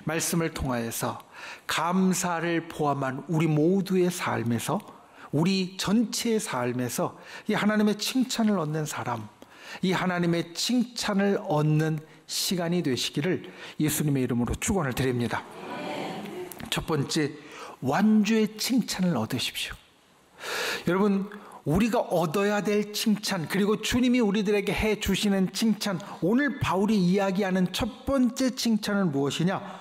말씀을 통하여서 감사를 포함한 우리 모두의 삶에서, 우리 전체의 삶에서 이 하나님의 칭찬을 얻는 사람, 이 하나님의 칭찬을 얻는 시간이 되시기를 예수님의 이름으로 축원을 드립니다. 첫 번째, 완주의 칭찬을 얻으십시오. 여러분, 우리가 얻어야 될 칭찬, 그리고 주님이 우리들에게 해 주시는 칭찬, 오늘 바울이 이야기하는 첫 번째 칭찬은 무엇이냐?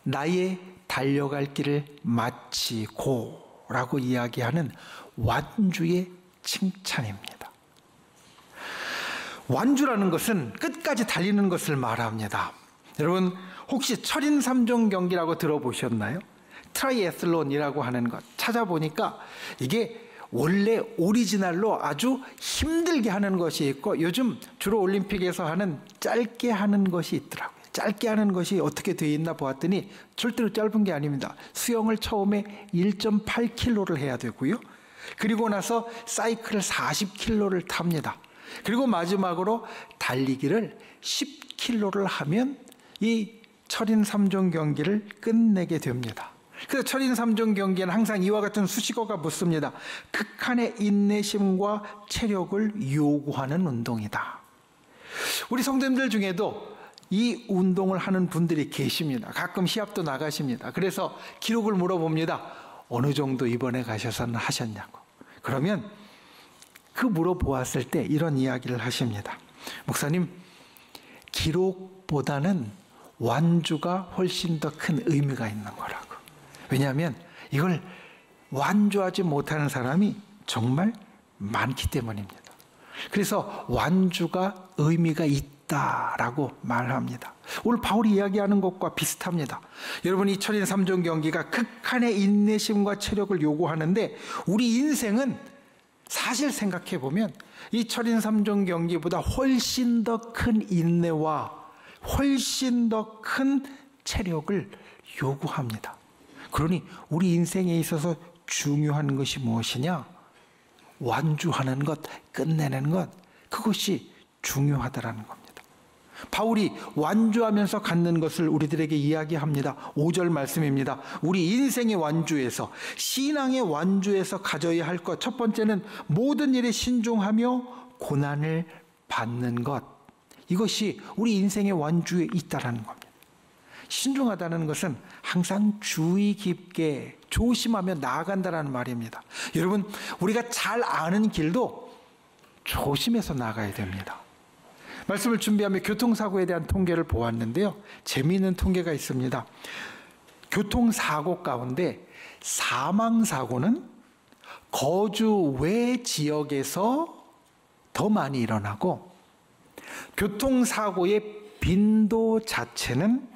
나의 달려갈 길을 마치고 라고 이야기하는 완주의 칭찬입니다. 완주라는 것은 끝까지 달리는 것을 말합니다. 여러분, 혹시 철인 3종 경기라고 들어보셨나요? 트라이애슬론이라고 하는 것 찾아보니까 이게 원래 오리지널로 아주 힘들게 하는 것이 있고, 요즘 주로 올림픽에서 하는 짧게 하는 것이 있더라고요. 짧게 하는 것이 어떻게 되어 있나 보았더니 절대로 짧은 게 아닙니다. 수영을 처음에 1.8km를 해야 되고요. 그리고 나서 사이클을 40km를 탑니다. 그리고 마지막으로 달리기를 10km를 하면 이 철인 3종 경기를 끝내게 됩니다. 그래서 철인 3종 경기에는 항상 이와 같은 수식어가 붙습니다. 극한의 인내심과 체력을 요구하는 운동이다. 우리 성도님들 중에도 이 운동을 하는 분들이 계십니다. 가끔 시합도 나가십니다. 그래서 기록을 물어봅니다. 어느 정도 이번에 가셔서는 하셨냐고. 그러면 그 물어보았을 때 이런 이야기를 하십니다. 목사님, 기록보다는 완주가 훨씬 더 큰 의미가 있는 거라고. 왜냐하면 이걸 완주하지 못하는 사람이 정말 많기 때문입니다. 그래서 완주가 의미가 있다라고 말합니다. 오늘 바울이 이야기하는 것과 비슷합니다. 여러분, 이 철인 3종 경기가 극한의 인내심과 체력을 요구하는데, 우리 인생은 사실 생각해 보면 이 철인 3종 경기보다 훨씬 더 큰 인내와 훨씬 더 큰 체력을 요구합니다. 그러니 우리 인생에 있어서 중요한 것이 무엇이냐? 완주하는 것, 끝내는 것, 그것이 중요하다라는 겁니다. 바울이 완주하면서 갖는 것을 우리들에게 이야기합니다. 5절 말씀입니다. 우리 인생의 완주에서, 신앙의 완주에서 가져야 할 것, 첫 번째는 모든 일에 신중하며 고난을 받는 것. 이것이 우리 인생의 완주에 있다라는 겁니다. 신중하다는 것은 항상 주의 깊게 조심하며 나아간다는 말입니다. 여러분, 우리가 잘 아는 길도 조심해서 나가야 됩니다. 말씀을 준비하며 교통사고에 대한 통계를 보았는데요. 재미있는 통계가 있습니다. 교통사고 가운데 사망사고는 거주 외 지역에서 더 많이 일어나고, 교통사고의 빈도 자체는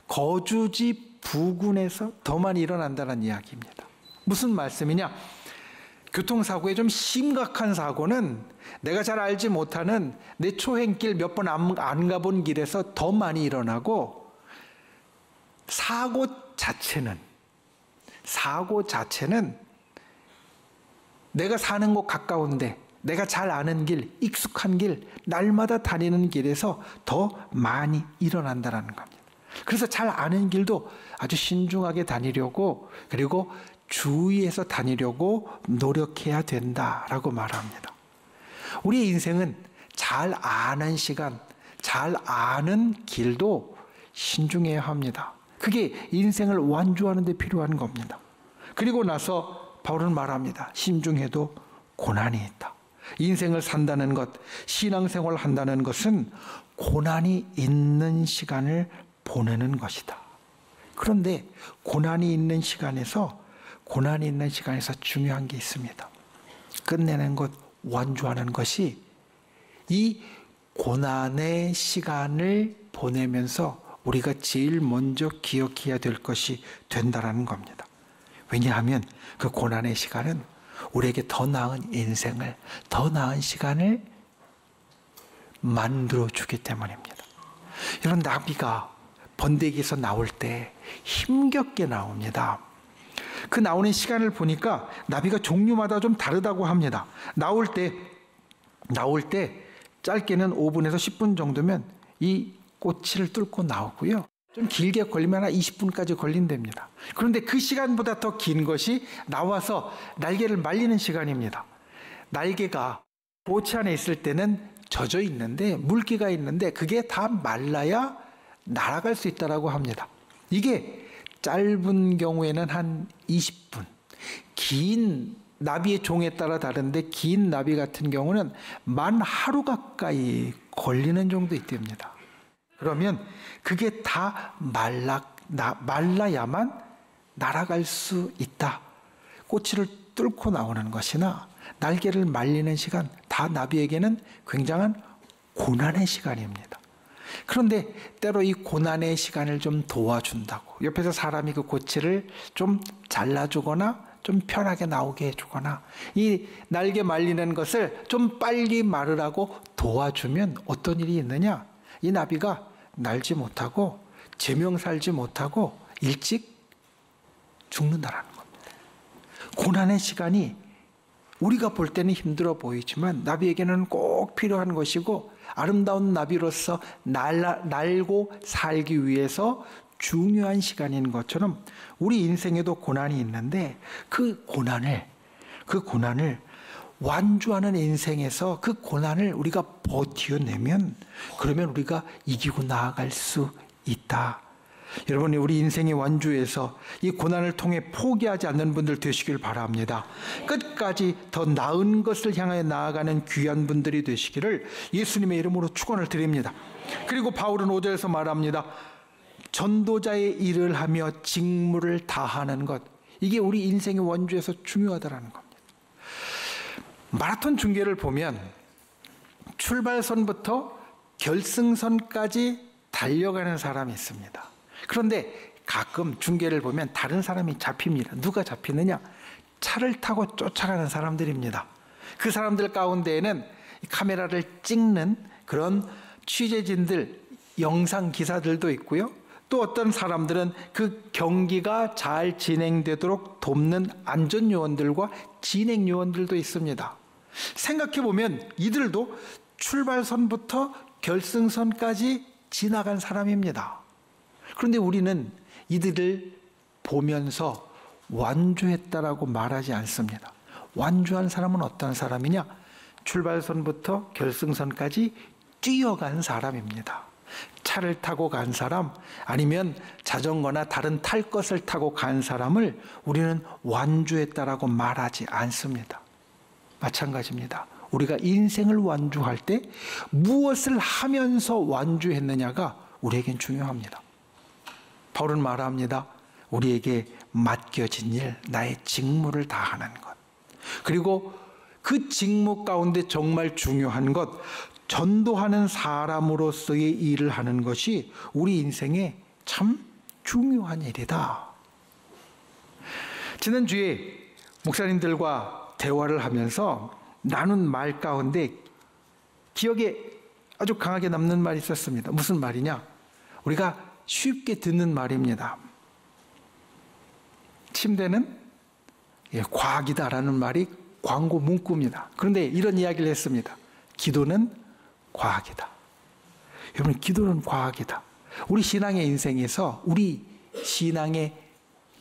거주지 부근에서 더 많이 일어난다는 이야기입니다. 무슨 말씀이냐? 교통사고의 좀 심각한 사고는 내가 잘 알지 못하는 내 초행길 몇 번 안 가본 길에서 더 많이 일어나고, 사고 자체는 내가 사는 곳 가까운데, 내가 잘 아는 길, 익숙한 길, 날마다 다니는 길에서 더 많이 일어난다는 겁니다. 그래서 잘 아는 길도 아주 신중하게 다니려고, 그리고 주의해서 다니려고 노력해야 된다라고 말합니다. 우리의 인생은 잘 아는 시간, 잘 아는 길도 신중해야 합니다. 그게 인생을 완주하는 데 필요한 겁니다. 그리고 나서 바울은 말합니다. 신중해도 고난이 있다. 인생을 산다는 것, 신앙생활을 한다는 것은 고난이 있는 시간을 보내는 것이다. 그런데 고난이 있는 시간에서 중요한 게 있습니다. 끝내는 것, 완주하는 것이 이 고난의 시간을 보내면서 우리가 제일 먼저 기억해야 될 것이 된다라는 겁니다. 왜냐하면 그 고난의 시간은 우리에게 더 나은 인생을, 더 나은 시간을 만들어주기 때문입니다. 이런 나비가 번데기에서 나올 때 힘겹게 나옵니다. 그 나오는 시간을 보니까 나비가 종류마다 좀 다르다고 합니다. 나올 때 짧게는 5분에서 10분 정도면 이 꼬치를 뚫고 나오고요. 좀 길게 걸리면 한 20분까지 걸린답니다. 그런데 그 시간보다 더 긴 것이 나와서 날개를 말리는 시간입니다. 날개가 보치 안에 있을 때는 젖어 있는데 물기가 있는데 그게 다 말라야 날아갈 수 있다고 합니다. 이게 짧은 경우에는 한 20분, 긴 나비의 종에 따라 다른데 긴 나비 같은 경우는 만 하루 가까이 걸리는 정도 있답니다. 그러면 그게 다 말라야만 날아갈 수 있다. 꼬치를 뚫고 나오는 것이나 날개를 말리는 시간, 다 나비에게는 굉장한 고난의 시간입니다. 그런데 때로 이 고난의 시간을 좀 도와준다고 옆에서 사람이 그 꼬치를 좀 잘라주거나 좀 편하게 나오게 해주거나 이 날개 말리는 것을 좀 빨리 마르라고 도와주면 어떤 일이 있느냐? 이 나비가 날지 못하고 제명 살지 못하고 일찍 죽는다라는 겁니다. 고난의 시간이 우리가 볼 때는 힘들어 보이지만 나비에게는 꼭 필요한 것이고 아름다운 나비로서 날고 살기 위해서 중요한 시간인 것처럼 우리 인생에도 고난이 있는데 그 고난을 완주하는 인생에서 그 고난을 우리가 버텨내면 그러면 우리가 이기고 나아갈 수 있다. 여러분, 우리 인생의 완주에서 이 고난을 통해 포기하지 않는 분들 되시길 바랍니다. 끝까지 더 나은 것을 향하여 나아가는 귀한 분들이 되시기를 예수님의 이름으로 축원을 드립니다. 그리고 바울은 5절에서 말합니다. 전도자의 일을 하며 직무를 다하는 것, 이게 우리 인생의 완주에서 중요하다는 겁니다. 마라톤 중계를 보면 출발선부터 결승선까지 달려가는 사람이 있습니다. 그런데 가끔 중계를 보면 다른 사람이 잡힙니다. 누가 잡히느냐? 차를 타고 쫓아가는 사람들입니다. 그 사람들 가운데에는 카메라를 찍는 그런 취재진들, 영상 기사들도 있고요. 또 어떤 사람들은 그 경기가 잘 진행되도록 돕는 안전요원들과 진행요원들도 있습니다. 생각해보면 이들도 출발선부터 결승선까지 지나간 사람입니다. 그런데 우리는 이들을 보면서 완주했다라고 말하지 않습니다. 완주한 사람은 어떤 사람이냐? 출발선부터 결승선까지 뛰어간 사람입니다. 차를 타고 간 사람, 아니면 자전거나 다른 탈 것을 타고 간 사람을 우리는 완주했다라고 말하지 않습니다. 마찬가지입니다. 우리가 인생을 완주할 때 무엇을 하면서 완주했느냐가 우리에겐 중요합니다. 바울은 말합니다. 우리에게 맡겨진 일, 나의 직무를 다하는 것. 그리고 그 직무 가운데 정말 중요한 것, 전도하는 사람으로서의 일을 하는 것이 우리 인생에 참 중요한 일이다. 지난주에 목사님들과 대화를 하면서 나눈 말 가운데 기억에 아주 강하게 남는 말이 있었습니다. 무슨 말이냐? 우리가 쉽게 듣는 말입니다. 침대는 과학이다라는 말이 광고 문구입니다. 그런데 이런 이야기를 했습니다. 기도는 과학이다. 여러분, 기도는 과학이다. 우리 신앙의 인생에서 우리 신앙의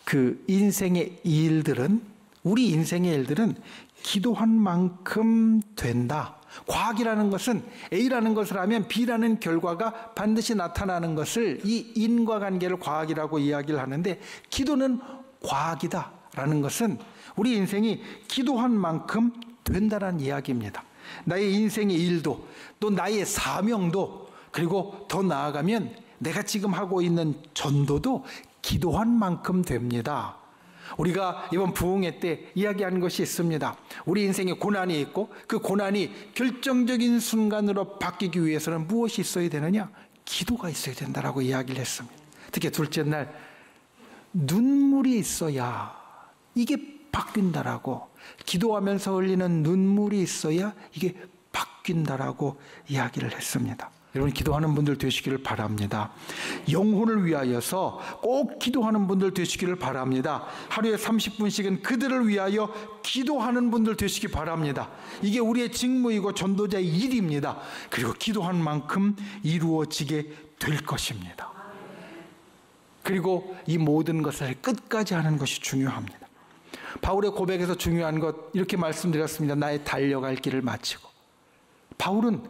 그 인생의 일들은, 우리 인생의 일들은 기도한 만큼 된다. 과학이라는 것은 A라는 것을 하면 B라는 결과가 반드시 나타나는 것을, 이 인과관계를 과학이라고 이야기를 하는데, 기도는 과학이다라는 것은 우리 인생이 기도한 만큼 된다는 이야기입니다. 나의 인생의 일도, 또 나의 사명도, 그리고 더 나아가면 내가 지금 하고 있는 전도도 기도한 만큼 됩니다. 우리가 이번 부흥회 때 이야기한 것이 있습니다. 우리 인생에 고난이 있고 그 고난이 결정적인 순간으로 바뀌기 위해서는 무엇이 있어야 되느냐? 기도가 있어야 된다라고 이야기를 했습니다. 특히 둘째 날 눈물이 있어야 이게 바뀐다라고, 기도하면서 흘리는 눈물이 있어야 이게 바뀐다라고 이야기를 했습니다. 여러분, 기도하는 분들 되시기를 바랍니다. 영혼을 위하여서 꼭 기도하는 분들 되시기를 바랍니다. 하루에 30분씩은 그들을 위하여 기도하는 분들 되시기 바랍니다. 이게 우리의 직무이고 전도자의 일입니다. 그리고 기도한 만큼 이루어지게 될 것입니다. 그리고 이 모든 것을 끝까지 하는 것이 중요합니다. 바울의 고백에서 중요한 것 이렇게 말씀드렸습니다. 나의 달려갈 길을 마치고. 바울은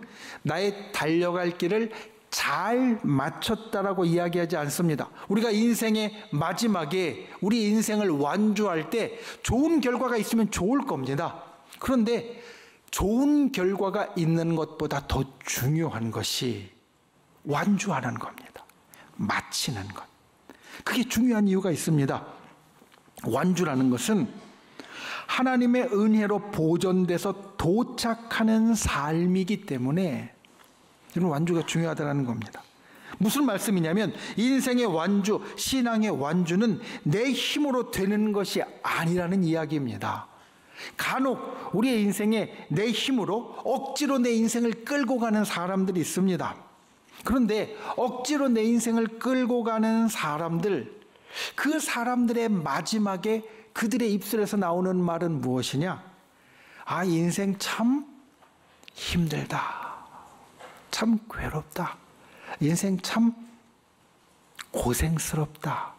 나의 달려갈 길을 잘 마쳤다라고 이야기하지 않습니다. 우리가 인생의 마지막에 우리 인생을 완주할 때 좋은 결과가 있으면 좋을 겁니다. 그런데 좋은 결과가 있는 것보다 더 중요한 것이 완주하는 겁니다. 마치는 것. 그게 중요한 이유가 있습니다. 완주라는 것은 하나님의 은혜로 보존돼서 도착하는 삶이기 때문에 여러분, 완주가 중요하다는 겁니다. 무슨 말씀이냐면 인생의 완주, 신앙의 완주는 내 힘으로 되는 것이 아니라는 이야기입니다. 간혹 우리의 인생에 내 힘으로 억지로 내 인생을 끌고 가는 사람들이 있습니다. 그런데 억지로 내 인생을 끌고 가는 사람들, 그 사람들의 마지막에 그들의 입술에서 나오는 말은 무엇이냐? 아, 인생 참 힘들다. 참 괴롭다. 인생 참 고생스럽다.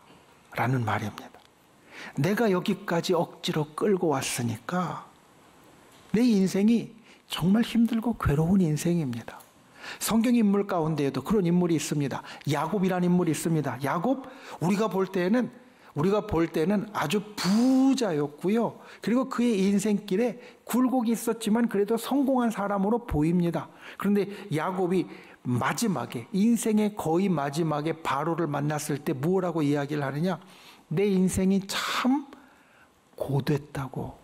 라는 말입니다. 내가 여기까지 억지로 끌고 왔으니까 내 인생이 정말 힘들고 괴로운 인생입니다. 성경 인물 가운데에도 그런 인물이 있습니다. 야곱이라는 인물이 있습니다. 야곱, 우리가 볼 때는 아주 부자였고요. 그리고 그의 인생길에 굴곡이 있었지만 그래도 성공한 사람으로 보입니다. 그런데 야곱이 마지막에, 인생의 거의 마지막에 바로를 만났을 때 뭐라고 이야기를 하느냐? 내 인생이 참 고됐다고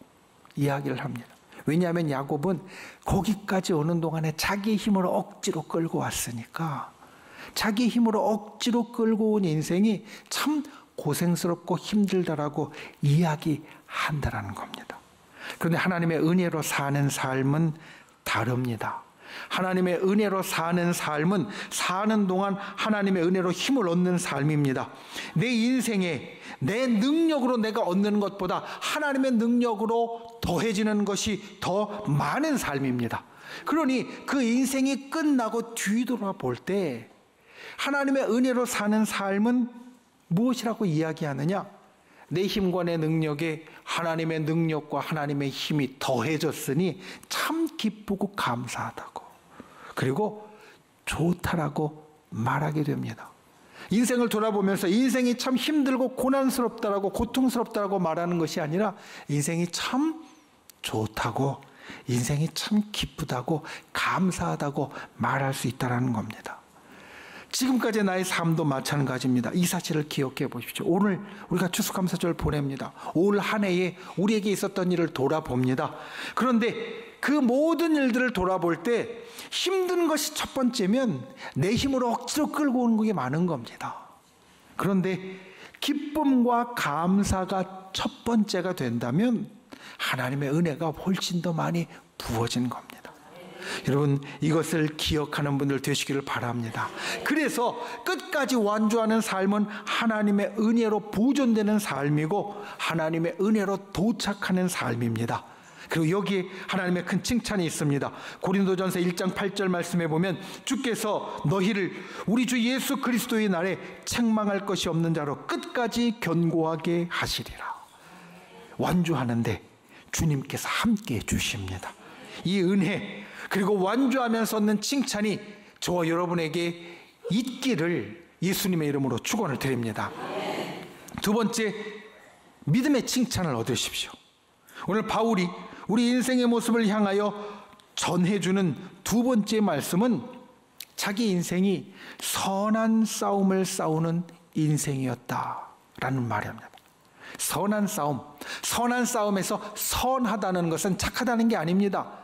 이야기를 합니다. 왜냐하면 야곱은 거기까지 오는 동안에 자기 힘으로 억지로 끌고 왔으니까, 자기 힘으로 억지로 끌고 온 인생이 참 고생스럽고 힘들다라고 이야기한다라는 겁니다. 그런데 하나님의 은혜로 사는 삶은 다릅니다. 하나님의 은혜로 사는 삶은 사는 동안 하나님의 은혜로 힘을 얻는 삶입니다. 내 인생에 내 능력으로 내가 얻는 것보다 하나님의 능력으로 더해지는 것이 더 많은 삶입니다. 그러니 그 인생이 끝나고 뒤돌아볼 때 하나님의 은혜로 사는 삶은 무엇이라고 이야기하느냐? 내 힘과 내 능력에 하나님의 능력과 하나님의 힘이 더해졌으니 참 기쁘고 감사하다고, 그리고 좋다라고 말하게 됩니다. 인생을 돌아보면서 인생이 참 힘들고 고난스럽다라고, 고통스럽다라고 말하는 것이 아니라 인생이 참 좋다고, 인생이 참 기쁘다고, 감사하다고 말할 수 있다는 겁니다. 지금까지 나의 삶도 마찬가지입니다. 이 사실을 기억해 보십시오. 오늘 우리가 추수감사절 보냅니다. 올 한 해에 우리에게 있었던 일을 돌아봅니다. 그런데 그 모든 일들을 돌아볼 때 힘든 것이 첫 번째면 내 힘으로 억지로 끌고 오는 게 많은 겁니다. 그런데 기쁨과 감사가 첫 번째가 된다면 하나님의 은혜가 훨씬 더 많이 부어진 겁니다. 여러분, 이것을 기억하는 분들 되시기를 바랍니다. 그래서 끝까지 완주하는 삶은 하나님의 은혜로 보존되는 삶이고 하나님의 은혜로 도착하는 삶입니다. 그리고 여기에 하나님의 큰 칭찬이 있습니다. 고린도전서 1장 8절 말씀에 보면 주께서 너희를 우리 주 예수 그리스도의 날에 책망할 것이 없는 자로 끝까지 견고하게 하시리라. 완주하는데 주님께서 함께해 주십니다. 이 은혜, 그리고 완주하면서 얻는 칭찬이 저와 여러분에게 있기를 예수님의 이름으로 축원을 드립니다. 두 번째, 믿음의 칭찬을 얻으십시오. 오늘 바울이 우리 인생의 모습을 향하여 전해주는 두 번째 말씀은 자기 인생이 선한 싸움을 싸우는 인생이었다라는 말입니다. 선한 싸움, 선한 싸움에서 선하다는 것은 착하다는 게 아닙니다.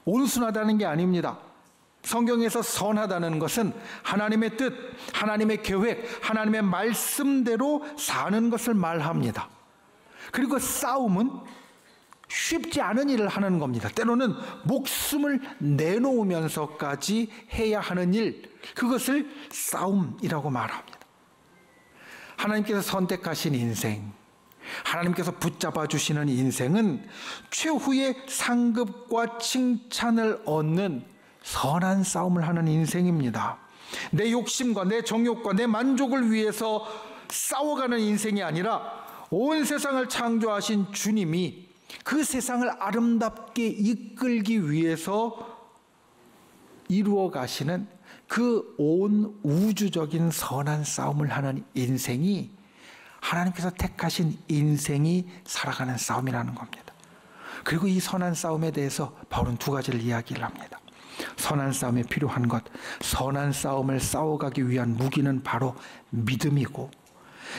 온순하다는 게 아닙니다. 성경에서 선하다는 것은 하나님의 뜻, 하나님의 계획, 하나님의 말씀대로 사는 것을 말합니다. 그리고 싸움은 쉽지 않은 일을 하는 겁니다. 때로는 목숨을 내놓으면서까지 해야 하는 일, 그것을 싸움이라고 말합니다. 하나님께서 선택하신 인생, 하나님께서 붙잡아 주시는 인생은 최후의 상급과 칭찬을 얻는 선한 싸움을 하는 인생입니다. 내 욕심과 내 정욕과 내 만족을 위해서 싸워가는 인생이 아니라 온 세상을 창조하신 주님이 그 세상을 아름답게 이끌기 위해서 이루어 가시는 그 온 우주적인 선한 싸움을 하는 인생이 하나님께서 택하신 인생이 살아가는 싸움이라는 겁니다. 그리고 이 선한 싸움에 대해서 바울은 두 가지를 이야기를 합니다. 선한 싸움에 필요한 것, 선한 싸움을 싸워가기 위한 무기는 바로 믿음이고,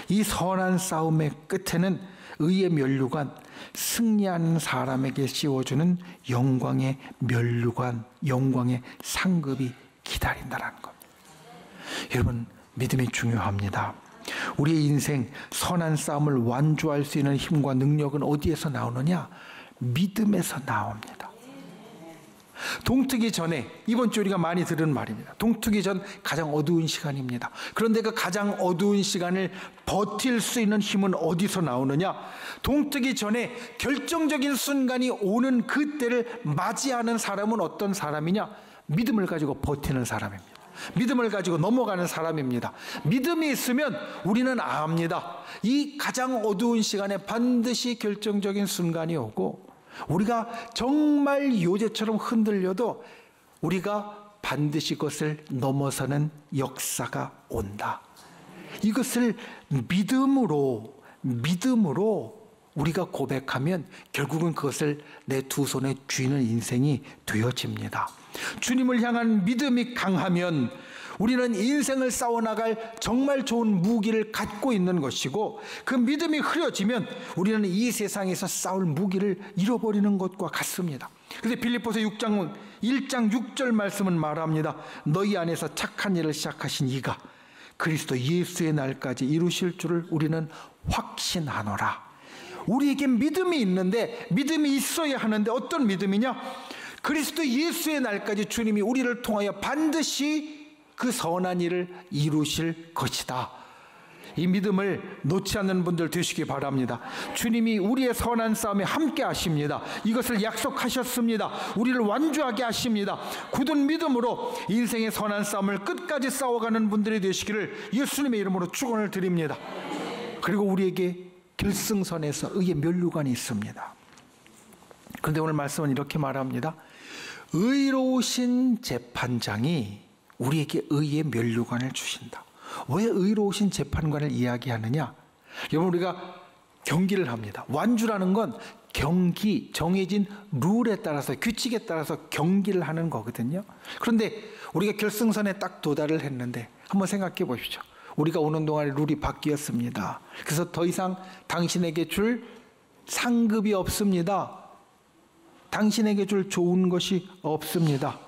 이 선한 싸움의 끝에는 의의 면류관, 승리하는 사람에게 씌워주는 영광의 면류관, 영광의 상급이 기다린다는 겁니다. 여러분, 믿음이 중요합니다. 우리의 인생 선한 싸움을 완주할 수 있는 힘과 능력은 어디에서 나오느냐? 믿음에서 나옵니다. 동트기 전에, 이번 주 우리가 많이 들은 말입니다. 동트기 전 가장 어두운 시간입니다. 그런데 그 가장 어두운 시간을 버틸 수 있는 힘은 어디서 나오느냐? 동트기 전에 결정적인 순간이 오는 그때를 맞이하는 사람은 어떤 사람이냐? 믿음을 가지고 버티는 사람입니다. 믿음을 가지고 넘어가는 사람입니다. 믿음이 있으면 우리는 압니다. 이 가장 어두운 시간에 반드시 결정적인 순간이 오고, 우리가 정말 요새처럼 흔들려도 우리가 반드시 그것을 넘어서는 역사가 온다. 이것을 믿음으로 우리가 고백하면 결국은 그것을 내 두 손에 쥐는 인생이 되어집니다. 주님을 향한 믿음이 강하면 우리는 인생을 싸워나갈 정말 좋은 무기를 갖고 있는 것이고, 그 믿음이 흐려지면 우리는 이 세상에서 싸울 무기를 잃어버리는 것과 같습니다. 그래서 빌립보서 1장 6절 말씀은 말합니다. 너희 안에서 착한 일을 시작하신 이가 그리스도 예수의 날까지 이루실 줄을 우리는 확신하노라. 우리에게 믿음이 있는데, 믿음이 있어야 하는데 어떤 믿음이냐? 그리스도 예수의 날까지 주님이 우리를 통하여 반드시 그 선한 일을 이루실 것이다. 이 믿음을 놓지 않는 분들 되시기 바랍니다. 주님이 우리의 선한 싸움에 함께 하십니다. 이것을 약속하셨습니다. 우리를 완주하게 하십니다. 굳은 믿음으로 인생의 선한 싸움을 끝까지 싸워가는 분들이 되시기를 예수님의 이름으로 축원을 드립니다. 그리고 우리에게 결승선에서 의의 면류관이 있습니다. 그런데 오늘 말씀은 이렇게 말합니다. 의로우신 재판장이 우리에게 의의 면류관을 주신다. 왜 의로우신 재판관을 이야기하느냐? 여러분, 우리가 경기를 합니다. 완주라는 건 경기, 정해진 룰에 따라서, 규칙에 따라서 경기를 하는 거거든요. 그런데 우리가 결승선에 딱 도달을 했는데 한번 생각해 보십시오. 우리가 오는 동안에 룰이 바뀌었습니다. 그래서 더 이상 당신에게 줄 상급이 없습니다. 당신에게 줄 좋은 것이 없습니다.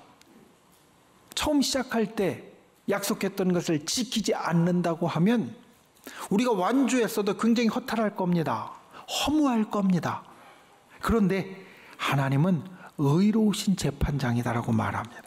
처음 시작할 때 약속했던 것을 지키지 않는다고 하면 우리가 완주했어도 굉장히 허탈할 겁니다. 허무할 겁니다. 그런데 하나님은 의로우신 재판장이다라고 말합니다.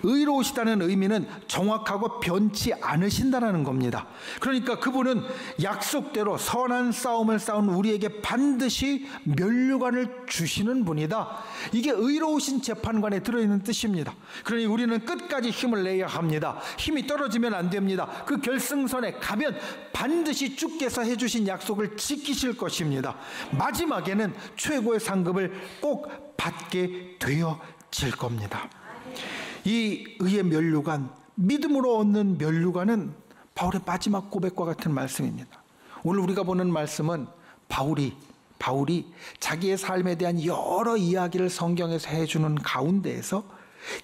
의로우시다는 의미는 정확하고 변치 않으신다는 겁니다. 그러니까 그분은 약속대로 선한 싸움을 싸운 우리에게 반드시 면류관을 주시는 분이다. 이게 의로우신 재판관에 들어있는 뜻입니다. 그러니 우리는 끝까지 힘을 내야 합니다. 힘이 떨어지면 안 됩니다. 그 결승선에 가면 반드시 주께서 해주신 약속을 지키실 것입니다. 마지막에는 최고의 상급을 꼭 받게 되어질 겁니다. 이 의의 면류관, 믿음으로 얻는 면류관은 바울의 마지막 고백과 같은 말씀입니다. 오늘 우리가 보는 말씀은 바울이 자기의 삶에 대한 여러 이야기를 성경에서 해주는 가운데에서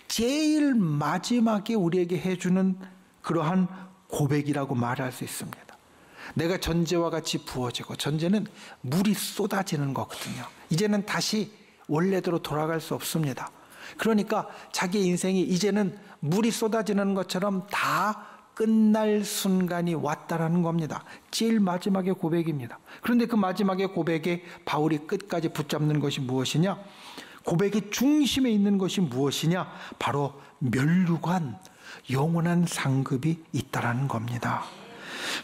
제일 마지막에 우리에게 해주는 그러한 고백이라고 말할 수 있습니다. 내가 전제와 같이 부어지고, 전제는 물이 쏟아지는 거거든요. 이제는 다시 원래대로 돌아갈 수 없습니다. 그러니까 자기 인생이 이제는 물이 쏟아지는 것처럼 다 끝날 순간이 왔다라는 겁니다. 제일 마지막의 고백입니다. 그런데 그 마지막의 고백에 바울이 끝까지 붙잡는 것이 무엇이냐? 고백의 중심에 있는 것이 무엇이냐? 바로 면류관, 영원한 상급이 있다라는 겁니다.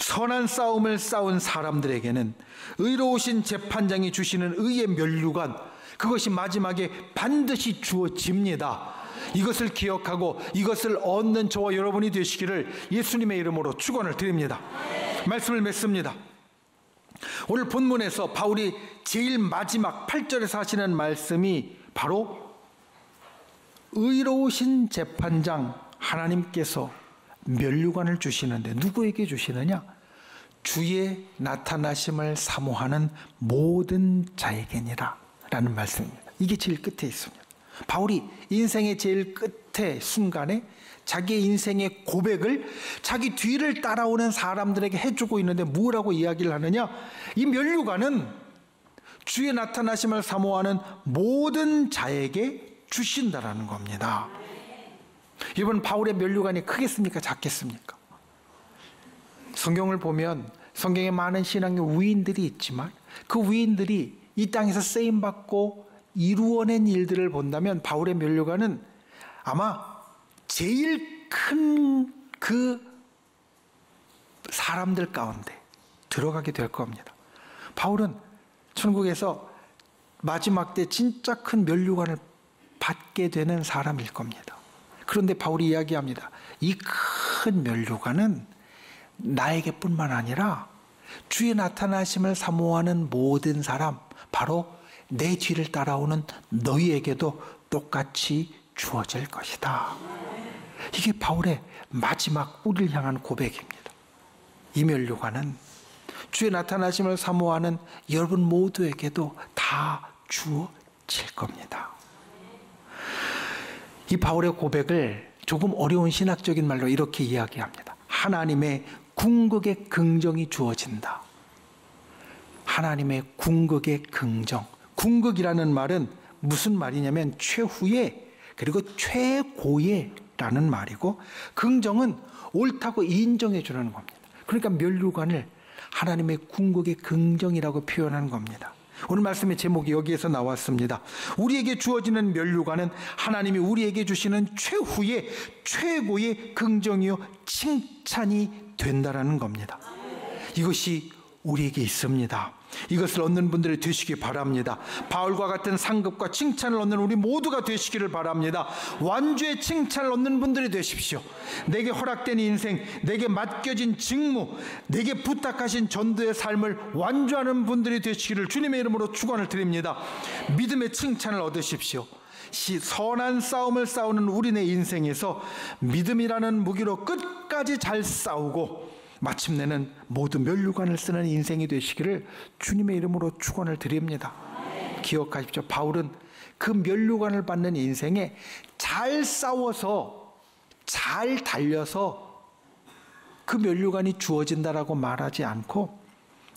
선한 싸움을 싸운 사람들에게는 의로우신 재판장이 주시는 의의 면류관, 그것이 마지막에 반드시 주어집니다. 이것을 기억하고 이것을 얻는 저와 여러분이 되시기를 예수님의 이름으로 축원을 드립니다. 말씀을 맺습니다. 오늘 본문에서 바울이 제일 마지막 8절에서 하시는 말씀이 바로 의로우신 재판장 하나님께서 면류관을 주시는데 누구에게 주시느냐? 주의 나타나심을 사모하는 모든 자에게니라 라는 말씀입니다. 이게 제일 끝에 있습니다. 바울이 인생의 제일 끝의 순간에 자기의 인생의 고백을 자기 뒤를 따라오는 사람들에게 해주고 있는데 뭐라고 이야기를 하느냐? 이 면류관은 주의 나타나심을 사모하는 모든 자에게 주신다라는 겁니다. 이번 바울의 면류관이 크겠습니까? 작겠습니까? 성경을 보면 성경에 많은 신앙의 위인들이 있지만 그 위인들이 이 땅에서 쓰임받고 이루어낸 일들을 본다면 바울의 면류관은 아마 제일 큰 그 사람들 가운데 들어가게 될 겁니다. 바울은 천국에서 마지막 때 진짜 큰 면류관을 받게 되는 사람일 겁니다. 그런데 바울이 이야기합니다. 이 큰 면류관은 나에게뿐만 아니라 주의 나타나심을 사모하는 모든 사람, 바로 내 뒤를 따라오는 너희에게도 똑같이 주어질 것이다. 이게 바울의 마지막 우리를 향한 고백입니다. 이 면류관은 주의 나타나심을 사모하는 여러분 모두에게도 다 주어질 겁니다. 이 바울의 고백을 조금 어려운 신학적인 말로 이렇게 이야기합니다. 하나님의 궁극의 긍정이 주어진다. 하나님의 궁극의 긍정. 궁극이라는 말은 무슨 말이냐면 최후의 그리고 최고의 라는 말이고, 긍정은 옳다고 인정해 주는 겁니다. 그러니까 면류관을 하나님의 궁극의 긍정이라고 표현하는 겁니다. 오늘 말씀의 제목이 여기에서 나왔습니다. 우리에게 주어지는 면류관은 하나님이 우리에게 주시는 최후의 최고의 긍정이요 칭찬이 된다라는 겁니다. 이것이 우리에게 있습니다. 이것을 얻는 분들이 되시기 바랍니다. 바울과 같은 상급과 칭찬을 얻는 우리 모두가 되시기를 바랍니다. 완주의 칭찬을 얻는 분들이 되십시오. 내게 허락된 인생, 내게 맡겨진 직무, 내게 부탁하신 전도의 삶을 완주하는 분들이 되시기를 주님의 이름으로 축원을 드립니다. 믿음의 칭찬을 얻으십시오. 선한 싸움을 싸우는 우리네 인생에서 믿음이라는 무기로 끝까지 잘 싸우고 마침내는 모두 면류관을 쓰는 인생이 되시기를 주님의 이름으로 축원을 드립니다. 기억하십시오. 바울은 그 면류관을 받는 인생에 잘 싸워서 잘 달려서 그 면류관이 주어진다라고 말하지 않고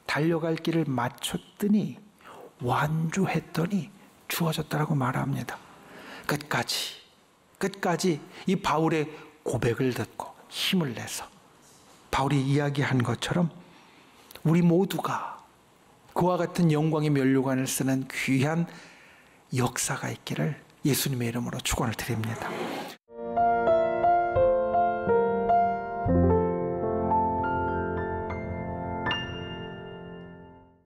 달려갈 길을 맞췄더니 완주했더니 주어졌다라고 말합니다. 끝까지 이 바울의 고백을 듣고 힘을 내서 바울이 이야기한 것처럼 우리 모두가 그와 같은 영광의 면류관을 쓰는 귀한 역사가 있기를 예수님의 이름으로 축원을 드립니다.